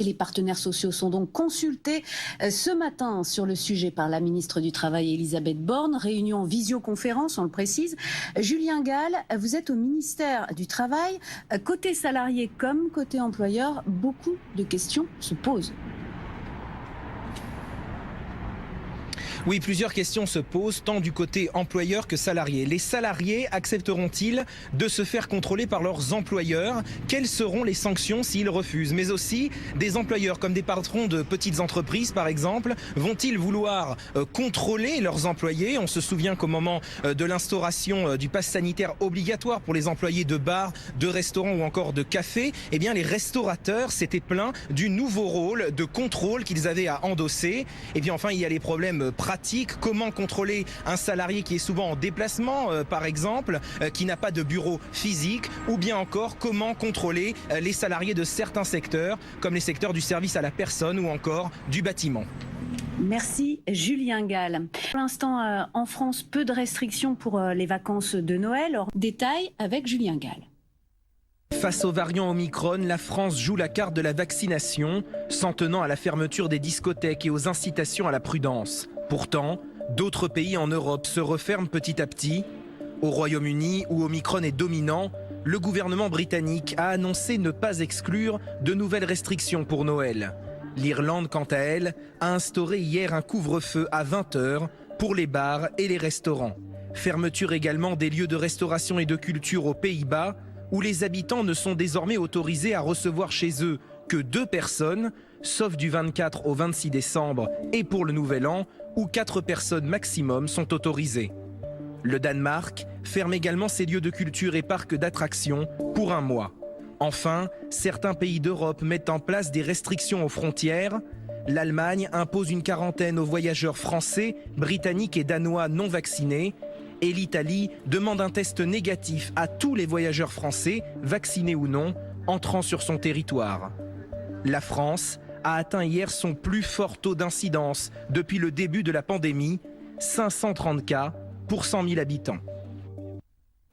Et les partenaires sociaux sont donc consultés ce matin sur le sujet par la ministre du Travail Elisabeth Borne. Réunion en visioconférence, on le précise. Julien Gall, vous êtes au ministère du Travail. Côté salarié comme côté employeur, beaucoup de questions se posent. Oui, plusieurs questions se posent, tant du côté employeur que salarié. Les salariés accepteront-ils de se faire contrôler par leurs employeurs? Quelles seront les sanctions s'ils refusent? Mais aussi, des employeurs comme des patrons de petites entreprises, par exemple, vont-ils vouloir contrôler leurs employés? On se souvient qu'au moment de l'instauration du pass sanitaire obligatoire pour les employés de bars, de restaurants ou encore de cafés, eh bien, les restaurateurs s'étaient plaints du nouveau rôle de contrôle qu'ils avaient à endosser. Et puis enfin, il y a les problèmes pratiques. Comment contrôler un salarié qui est souvent en déplacement, par exemple, qui n'a pas de bureau physique, ou bien encore comment contrôler les salariés de certains secteurs, comme les secteurs du service à la personne ou encore du bâtiment. Merci Julien Gall. Pour l'instant, en France, peu de restrictions pour les vacances de Noël. Détail avec Julien Gall. Face au variant Omicron, la France joue la carte de la vaccination, s'en tenant à la fermeture des discothèques et aux incitations à la prudence. Pourtant, d'autres pays en Europe se referment petit à petit. Au Royaume-Uni, où Omicron est dominant, le gouvernement britannique a annoncé ne pas exclure de nouvelles restrictions pour Noël. L'Irlande, quant à elle, a instauré hier un couvre-feu à 20h pour les bars et les restaurants. Fermeture également des lieux de restauration et de culture aux Pays-Bas, où les habitants ne sont désormais autorisés à recevoir chez eux que 2 personnes, sauf du 24 au 26 décembre et pour le Nouvel An, où 4 personnes maximum sont autorisées. Le Danemark ferme également ses lieux de culture et parcs d'attractions pour 1 mois. Enfin, certains pays d'Europe mettent en place des restrictions aux frontières. L'Allemagne impose une quarantaine aux voyageurs français, britanniques et danois non vaccinés. Et l'Italie demande un test négatif à tous les voyageurs français, vaccinés ou non, entrant sur son territoire. La France a atteint hier son plus fort taux d'incidence depuis le début de la pandémie, 530 cas pour 100 000 habitants.